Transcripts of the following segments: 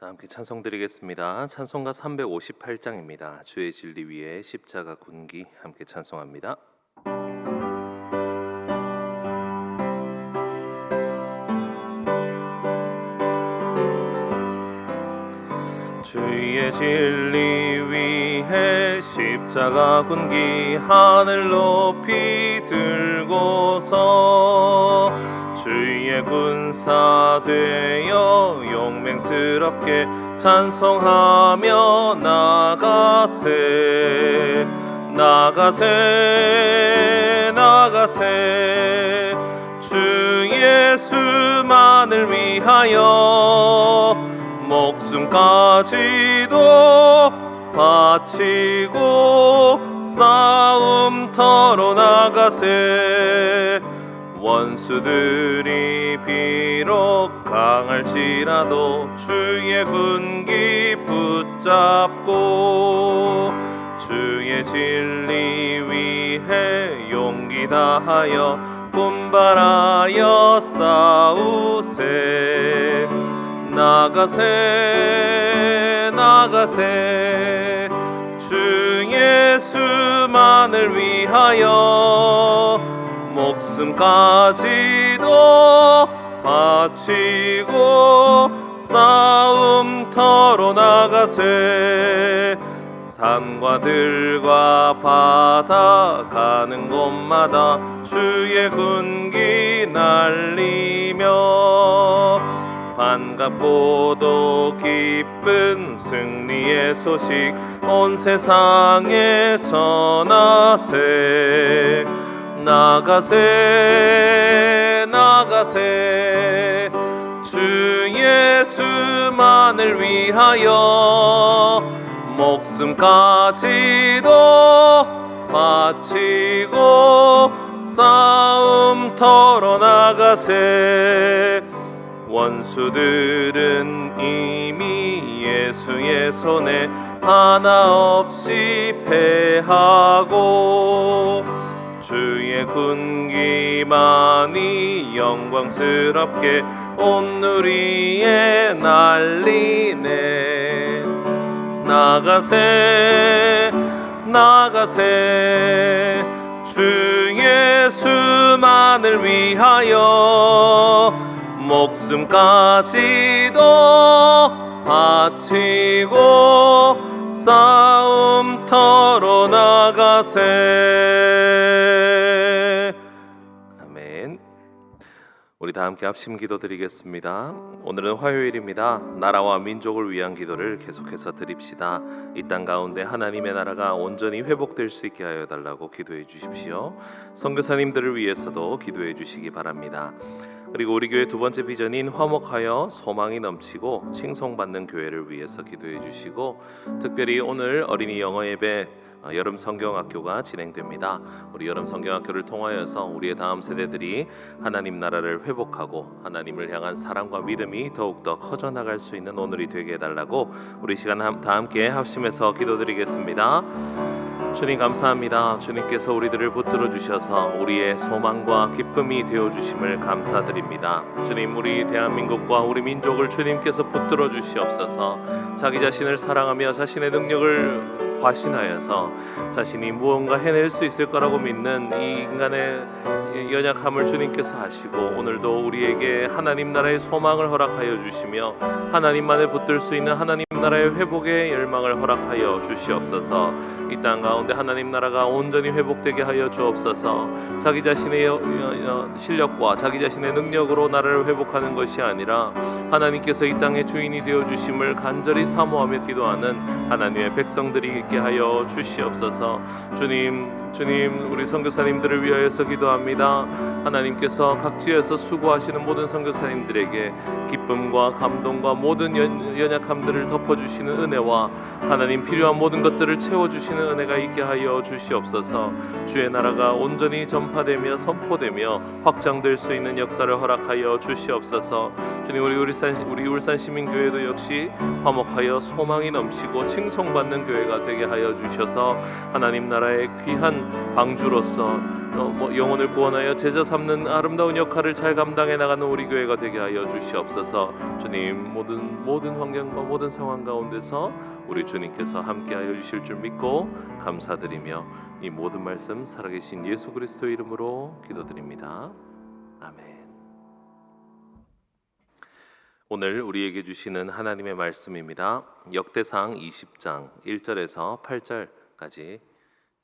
다 함께 찬송 드리겠습니다. 찬송가 358장입니다. 주의 진리 위에 십자가 군기 함께 찬송합니다. 주의 진리 위에 십자가 군기 하늘 높이 들고서 주의 군사 되어 용맹스럽게 찬송하며 나가세 나가세 나가세 주 예수만을 위하여 목숨까지도 바치고 싸움터로 나가세 원수들이 비록 강할지라도 주의 군기 붙잡고 주의 진리 위해 용기 다하여 분발하여 싸우세 나가세 나가세 주 예수만을 위하여 목숨까지도 바치고 싸움터로 나가세 산과 들과 바다 가는 곳마다 주의 군기 날리며 반갑고도 기쁜 승리의 소식 온 세상에 전하세 나가세 나가세 주 예수만을 위하여 목숨까지도 바치고 싸움터로 나가세 원수들은 이미 예수의 손에 하나 없이 패하고 주의 군기만이 영광스럽게 온 누리에 날리네 나가세 나가세 주 예수만을 위하여 목숨까지도 바치고 싸움터로 나가세. 아멘. 우리 다 함께 합심 기도 드리겠습니다. 오늘은 화요일입니다. 나라와 민족을 위한 기도를 계속해서 드립시다. 이 땅 가운데 하나님의 나라가 온전히 회복될 수 있게 하여 달라고 기도해 주십시오. 선교사님들을 위해서도 기도해 주시기 바랍니다. 그리고 우리 교회 두 번째 비전인 화목하여 소망이 넘치고 칭송받는 교회를 위해서 기도해 주시고, 특별히 오늘 어린이 영어 예배 여름 성경학교가 진행됩니다. 우리 여름 성경학교를 통하여서 우리의 다음 세대들이 하나님 나라를 회복하고 하나님을 향한 사랑과 믿음이 더욱더 커져 나갈 수 있는 오늘이 되게 해달라고 우리 시간 다 함께 합심해서 기도드리겠습니다. 주님 감사합니다. 주님께서 우리들을 붙들어 주셔서 우리의 소망과 기쁨이 되어 주심을 감사드립니다. 주님, 우리 대한민국과 우리 민족을 주님께서 붙들어 주시옵소서. 자기 자신을 사랑하며 자신의 능력을 과신하여서 자신이 무언가 해낼 수 있을 거라고 믿는 이 인간의 연약함을 주님께서 하시고, 오늘도 우리에게 하나님 나라의 소망을 허락하여 주시며 하나님만을 붙들 수 있는 하나님 나라의 회복의 열망을 허락하여 주시옵소서. 이 땅 가운데 하나님 나라가 온전히 회복되게 하여 주옵소서. 자기 자신의 실력과 자기 자신의 능력으로 나라를 회복하는 것이 아니라 하나님께서 이 땅의 주인이 되어 주심을 간절히 사모하며 기도하는 하나님의 백성들이 있게 하여 주시옵소서. 주님 우리 선교사님들을 위하여서 기도합니다. 하나님께서 각지에서 수고하시는 모든 선교사님들에게 기쁨과 감동과 모든 연약함들을 덮어주시는 은혜와 하나님 필요한 모든 것들을 채워주시는 은혜가 있게 하여 주시옵소서. 주의 나라가 온전히 전파되며 선포되며 확장될 수 있는 역사를 허락하여 주시옵소서. 주님, 우리 울산 시민교회도 역시 화목하여 소망이 넘치고 칭송받는 교회가 되게 되게 하여 주셔서 하나님 나라의 귀한 방주로서 영혼을 구원하여 제자 삼는 아름다운 역할을 잘 감당해 나가는 우리 교회가 되게 하여 주시옵소서. 주님, 모든 환경과 모든 상황 가운데서 우리 주님께서 함께하여 주실 줄 믿고 감사드리며 이 모든 말씀 살아계신 예수 그리스도의 이름으로 기도드립니다. 아멘. 오늘 우리에게 주시는 하나님의 말씀입니다. 역대상 20장 1절에서 8절까지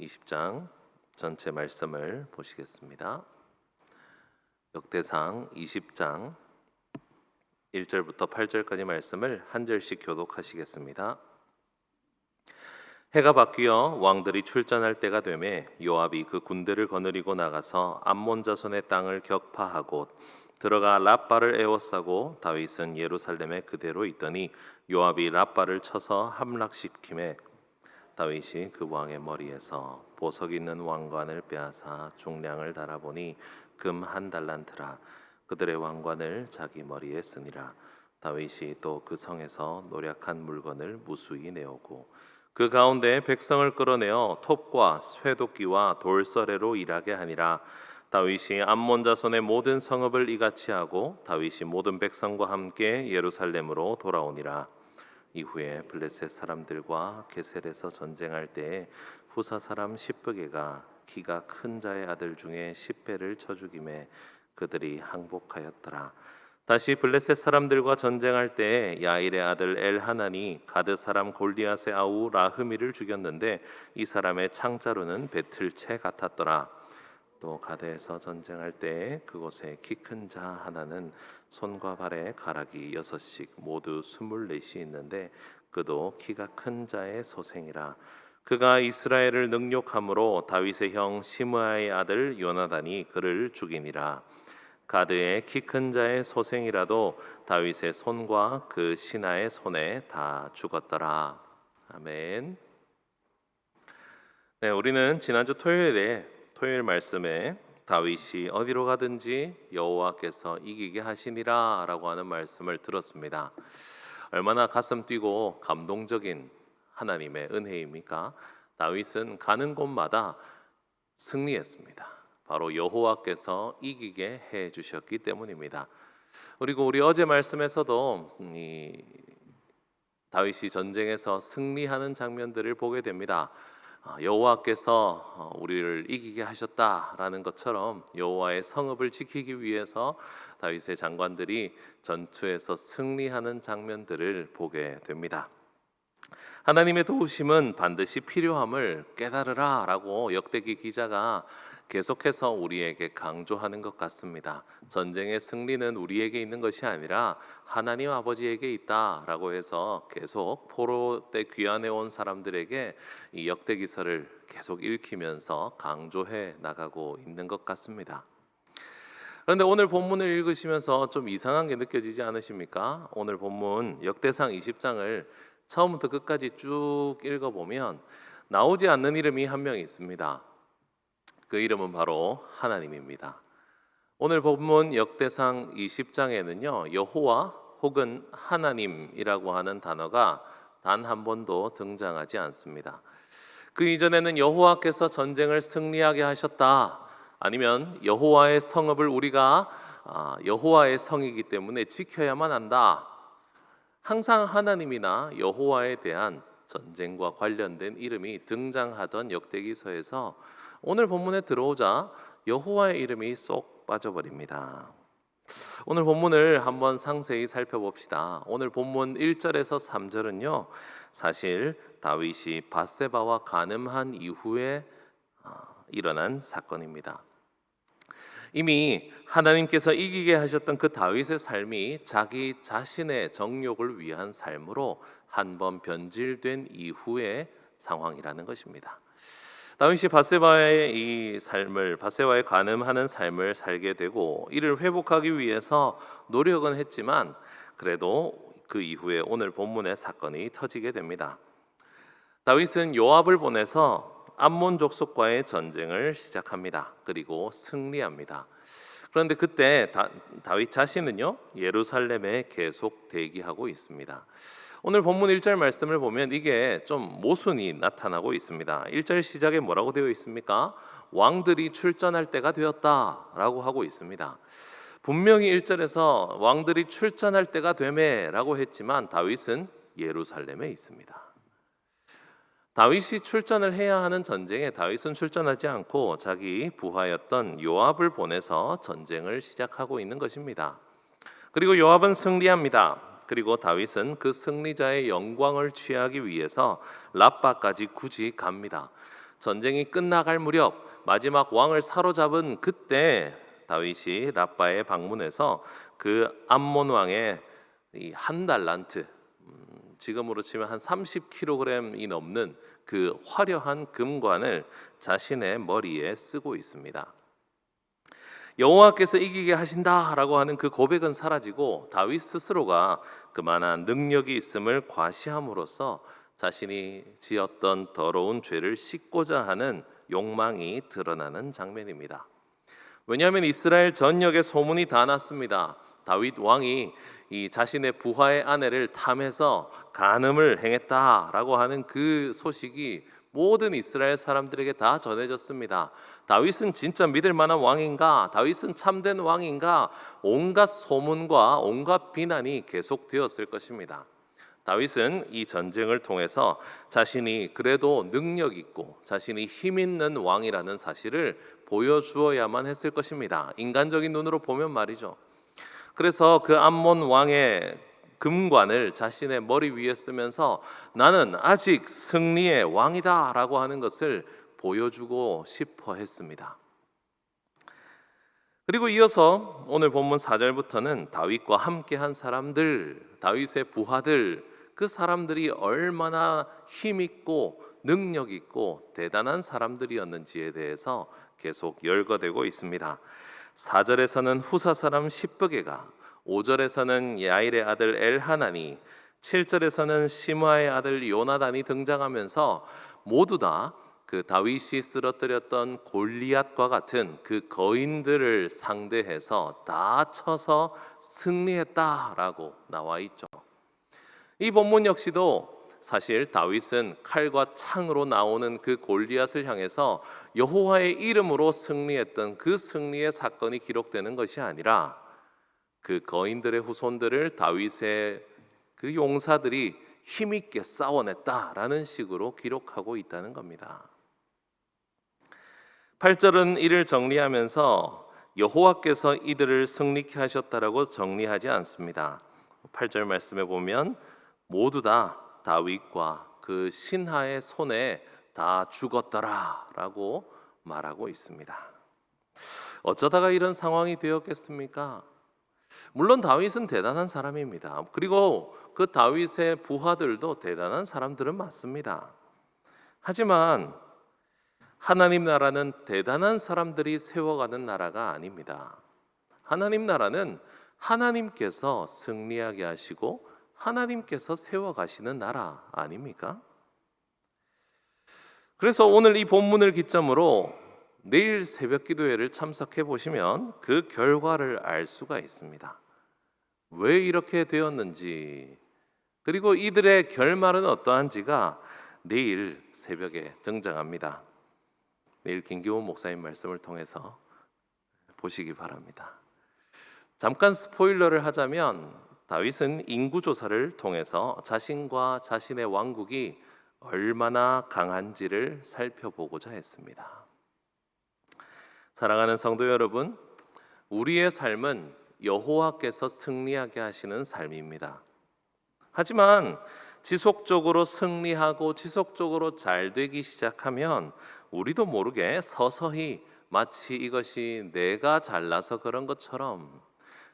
20장 전체 말씀을 보시겠습니다. 역대상 20장 1절부터 8절까지 말씀을 한 절씩 교독하시겠습니다. 해가 바뀌어 왕들이 출전할 때가 되매 요압이 그 군대를 거느리고 나가서 암몬 자손의 땅을 격파하고 들어가 랍바를 에워싸고 다윗은 예루살렘에 그대로 있더니 요압이 랍바를 쳐서 함락시키매 다윗이 그 왕의 머리에서 보석 있는 왕관을 빼앗아 중량을 달아보니 금 1달란트라. 그들의 왕관을 자기 머리에 쓰니라. 다윗이 또 그 성에서 노략한 물건을 무수히 내오고 그 가운데 백성을 끌어내어 톱과 쇠도끼와 돌서래로 일하게 하니라. 다윗이 암몬 자손의 모든 성읍을 이같이 하고 다윗이 모든 백성과 함께 예루살렘으로 돌아오니라. 이후에 블레셋 사람들과 게셀에서 전쟁할 때에 후사 사람 시브게가 키가 큰 자의 아들 중에 10배를 쳐 죽임에 그들이 항복하였더라. 다시 블레셋 사람들과 전쟁할 때에 야일의 아들 엘하난이 가드 사람 골리앗의 아우 라흐미를 죽였는데 이 사람의 창자루는 배틀채 같았더라. 또 가드에서 전쟁할 때에 그곳에 키 큰 자 하나는 손과 발에 가락이 6씩 모두 24이 있는데 그도 키가 큰 자의 소생이라. 그가 이스라엘을 능욕함으로 다윗의 형 시므아의 아들 요나단이 그를 죽이니라. 가드의 키 큰 자의 소생이라도 다윗의 손과 그 신하의 손에 다 죽었더라. 아멘. 네, 우리는 지난주 토요일 말씀에 다윗이 어디로 가든지 여호와께서 이기게 하시니라라고 하는 말씀을 들었습니다. 얼마나 가슴 뛰고 감동적인 하나님의 은혜입니까? 다윗은 가는 곳마다 승리했습니다. 바로 여호와께서 이기게 해 주셨기 때문입니다. 그리고 우리 어제 말씀에서도 다윗이 전쟁에서 승리하는 장면들을 보게 됩니다. 여호와께서 우리를 이기게 하셨다라는 것처럼 여호와의 성읍을 지키기 위해서 다윗의 장관들이 전투에서 승리하는 장면들을 보게 됩니다. 하나님의 도우심은 반드시 필요함을 깨달으라라고 역대기 기자가 계속해서 우리에게 강조하는 것 같습니다. 전쟁의 승리는 우리에게 있는 것이 아니라 하나님 아버지에게 있다라고 해서 계속 포로 때 귀환해 온 사람들에게 이 역대기서를 계속 읽히면서 강조해 나가고 있는 것 같습니다. 그런데 오늘 본문을 읽으시면서 좀 이상한 게 느껴지지 않으십니까? 오늘 본문 역대상 20장을 처음부터 끝까지 쭉 읽어보면 나오지 않는 이름이 한 명 있습니다. 그 이름은 바로 하나님입니다. 오늘 본문 역대상 20장에는요 여호와 혹은 하나님이라고 하는 단어가 단 한 번도 등장하지 않습니다. 그 이전에는 여호와께서 전쟁을 승리하게 하셨다, 아니면 여호와의 성읍을 우리가 여호와의 성이기 때문에 지켜야만 한다, 항상 하나님이나 여호와에 대한 전쟁과 관련된 이름이 등장하던 역대기서에서 오늘 본문에 들어오자 여호와의 이름이 쏙 빠져버립니다. 오늘 본문을 한번 상세히 살펴봅시다. 오늘 본문 1절에서 3절은요 사실 다윗이 밧세바와 간음한 이후에 일어난 사건입니다. 이미 하나님께서 이기게 하셨던 그 다윗의 삶이 자기 자신의 정욕을 위한 삶으로 한번 변질된 이후의 상황이라는 것입니다. 다윗이 밧세바의 간음하는 삶을 살게 되고 이를 회복하기 위해서 노력은 했지만 그래도 그 이후에 오늘 본문의 사건이 터지게 됩니다. 다윗은 요압을 보내서 암몬 족속과의 전쟁을 시작합니다. 그리고 승리합니다. 그런데 그때 다윗 자신은요 예루살렘에 계속 대기하고 있습니다. 오늘 본문 1절 말씀을 보면 이게 좀 모순이 나타나고 있습니다. 1절 시작에 뭐라고 되어 있습니까? 왕들이 출전할 때가 되었다라고 하고 있습니다. 분명히 1절에서 왕들이 출전할 때가 되매라고 했지만 다윗은 예루살렘에 있습니다. 다윗이 출전을 해야 하는 전쟁에 다윗은 출전하지 않고 자기 부하였던 요압을 보내서 전쟁을 시작하고 있는 것입니다. 그리고 요압은 승리합니다. 그리고 다윗은 그 승리자의 영광을 취하기 위해서 랍바까지 굳이 갑니다. 전쟁이 끝나갈 무렵 마지막 왕을 사로잡은 그때 다윗이 랍바에 방문해서 그 암몬 왕의 한 달란트, 지금으로 치면 한 30kg이 넘는 그 화려한 금관을 자신의 머리에 쓰고 있습니다. 여호와께서 이기게 하신다라고 하는 그 고백은 사라지고 다윗 스스로가 그만한 능력이 있음을 과시함으로써 자신이 지었던 더러운 죄를 씻고자 하는 욕망이 드러나는 장면입니다. 왜냐하면 이스라엘 전역에 소문이 다 났습니다. 다윗 왕이 이 자신의 부하의 아내를 탐해서 간음을 행했다라고 하는 그 소식이 모든 이스라엘 사람들에게 다 전해졌습니다. 다윗은 진짜 믿을 만한 왕인가? 다윗은 참된 왕인가? 온갖 소문과 온갖 비난이 계속되었을 것입니다. 다윗은 이 전쟁을 통해서 자신이 그래도 능력 있고 자신이 힘 있는 왕이라는 사실을 보여주어야만 했을 것입니다. 인간적인 눈으로 보면 말이죠. 그래서 그 암몬 왕의 금관을 자신의 머리 위에 쓰면서 나는 아직 승리의 왕이다라고 하는 것을 보여주고 싶어 했습니다. 그리고 이어서 오늘 본문 4절부터는 다윗과 함께한 사람들, 다윗의 부하들, 그 사람들이 얼마나 힘있고 능력 있고 대단한 사람들이었는지에 대해서 계속 열거되고 있습니다. 4절에서는 후사 사람 시브게가, 5절에서는 야일의 아들 엘하나니, 7절에서는 시므아의 아들 요나단이 등장하면서 모두 다 그 다윗이 쓰러뜨렸던 골리앗과 같은 그 거인들을 상대해서 다 쳐서 승리했다라고 나와 있죠. 이 본문 역시도 사실 다윗은 칼과 창으로 나오는 그 골리앗을 향해서 여호와의 이름으로 승리했던 그 승리의 사건이 기록되는 것이 아니라 그 거인들의 후손들을 다윗의 그 용사들이 힘있게 싸워냈다라는 식으로 기록하고 있다는 겁니다. 8절은 이를 정리하면서 여호와께서 이들을 승리케 하셨다라고 정리하지 않습니다. 8절 말씀에 보면 모두 다 다윗과 그 신하의 손에 다 죽었더라라고 말하고 있습니다. 어쩌다가 이런 상황이 되었겠습니까? 물론 다윗은 대단한 사람입니다. 그리고 그 다윗의 부하들도 대단한 사람들은 맞습니다. 하지만 하나님 나라는 대단한 사람들이 세워가는 나라가 아닙니다. 하나님 나라는 하나님께서 승리하게 하시고 하나님께서 세워가시는 나라 아닙니까? 그래서 오늘 이 본문을 기점으로 내일 새벽 기도회를 참석해 보시면 그 결과를 알 수가 있습니다. 왜 이렇게 되었는지, 그리고 이들의 결말은 어떠한지가 내일 새벽에 등장합니다. 내일 김기훈 목사님 말씀을 통해서 보시기 바랍니다. 잠깐 스포일러를 하자면 다윗은 인구조사를 통해서 자신과 자신의 왕국이 얼마나 강한지를 살펴보고자 했습니다. 사랑하는 성도 여러분, 우리의 삶은 여호와께서 승리하게 하시는 삶입니다. 하지만 지속적으로 승리하고 지속적으로 잘 되기 시작하면 우리도 모르게 서서히 마치 이것이 내가 잘나서 그런 것처럼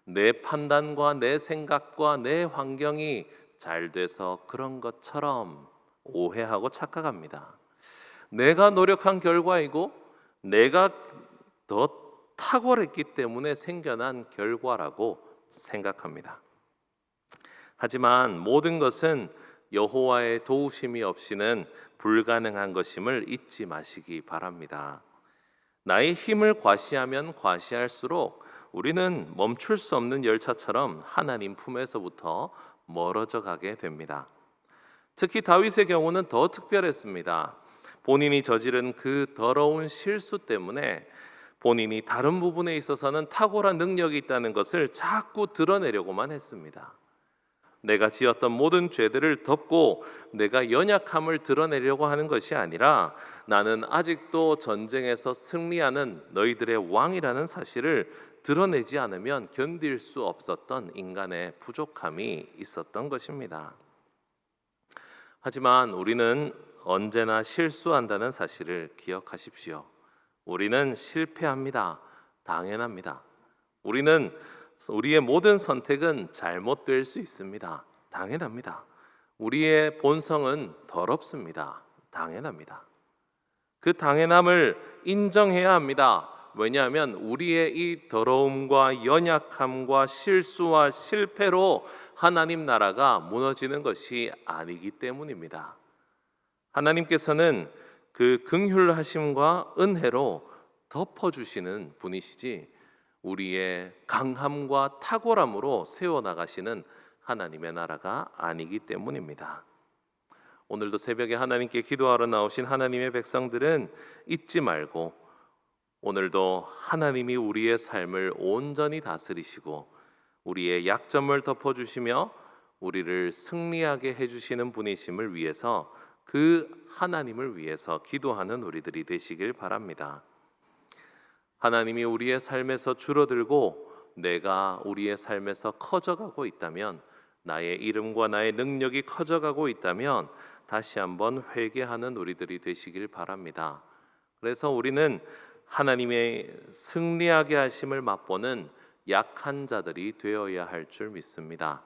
내 판단과 내 생각과 내 환경이 잘 돼서 그런 것처럼 오해하고 착각합니다. 내가 노력한 결과이고 내가 더 탁월했기 때문에 생겨난 결과라고 생각합니다. 하지만 모든 것은 여호와의 도우심이 없이는 불가능한 것임을 잊지 마시기 바랍니다. 나의 힘을 과시하면 과시할수록 우리는 멈출 수 없는 열차처럼 하나님 품에서부터 멀어져 가게 됩니다. 특히 다윗의 경우는 더 특별했습니다. 본인이 저지른 그 더러운 실수 때문에 본인이 다른 부분에 있어서는 탁월한 능력이 있다는 것을 자꾸 드러내려고만 했습니다. 내가 지었던 모든 죄들을 덮고 내가 연약함을 드러내려고 하는 것이 아니라 나는 아직도 전쟁에서 승리하는 너희들의 왕이라는 사실을 드러내지 않으면 견딜 수 없었던 인간의 부족함이 있었던 것입니다. 하지만 우리는 언제나 실수한다는 사실을 기억하십시오. 우리는 실패합니다. 당연합니다. 우리의 모든 선택은 잘못될 수 있습니다. 당연합니다. 우리의 본성은 더럽습니다. 당연합니다. 그 당연함을 인정해야 합니다. 왜냐하면 우리의 이 더러움과 연약함과 실수와 실패로 하나님 나라가 무너지는 것이 아니기 때문입니다. 하나님께서는 그 긍휼하심과 은혜로 덮어주시는 분이시지 우리의 강함과 탁월함으로 세워나가시는 하나님의 나라가 아니기 때문입니다. 오늘도 새벽에 하나님께 기도하러 나오신 하나님의 백성들은 잊지 말고 오늘도 하나님이 우리의 삶을 온전히 다스리시고 우리의 약점을 덮어주시며 우리를 승리하게 해주시는 분이심을 위해서 그 하나님을 위해서 기도하는 우리들이 되시길 바랍니다. 하나님이 우리의 삶에서 줄어들고 내가 우리의 삶에서 커져가고 있다면, 나의 이름과 나의 능력이 커져가고 있다면 다시 한번 회개하는 우리들이 되시길 바랍니다. 그래서 우리는 하나님의 승리하게 하심을 맛보는 약한 자들이 되어야 할 줄 믿습니다.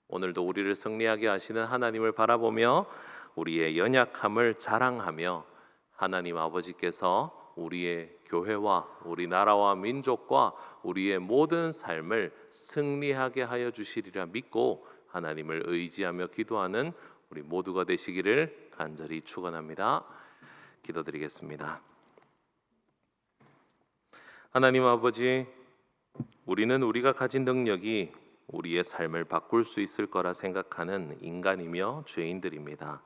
오늘도 우리를 승리하게 하시는 하나님을 바라보며 우리의 연약함을 자랑하며 하나님 아버지께서 우리의 교회와 우리 나라와 민족과 우리의 모든 삶을 승리하게 하여 주시리라 믿고 하나님을 의지하며 기도하는 우리 모두가 되시기를 간절히 축원합니다. 기도드리겠습니다. 하나님 아버지, 우리는 우리가 가진 능력이 우리의 삶을 바꿀 수 있을 거라 생각하는 인간이며 죄인들입니다.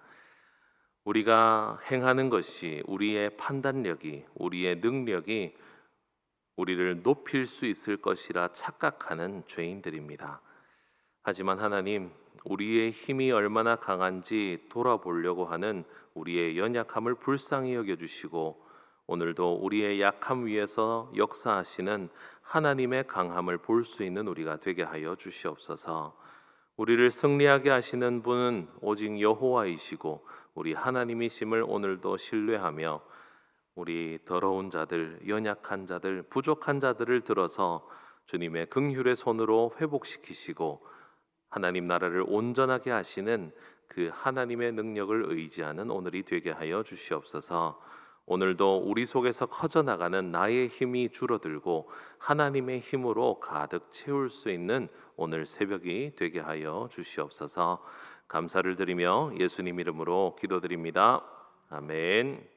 우리가 행하는 것이, 우리의 판단력이, 우리의 능력이 우리를 높일 수 있을 것이라 착각하는 죄인들입니다. 하지만 하나님, 우리의 힘이 얼마나 강한지 돌아보려고 하는 우리의 연약함을 불쌍히 여겨주시고 오늘도 우리의 약함 위에서 역사하시는 하나님의 강함을 볼 수 있는 우리가 되게 하여 주시옵소서. 우리를 승리하게 하시는 분은 오직 여호와이시고 우리 하나님이심을 오늘도 신뢰하며 우리 더러운 자들, 연약한 자들, 부족한 자들을 들어서 주님의 긍휼의 손으로 회복시키시고 하나님 나라를 온전하게 하시는 그 하나님의 능력을 의지하는 오늘이 되게 하여 주시옵소서. 오늘도 우리 속에서 커져나가는 나의 힘이 줄어들고 하나님의 힘으로 가득 채울 수 있는 오늘 새벽이 되게 하여 주시옵소서. 감사를 드리며 예수님 이름으로 기도드립니다. 아멘.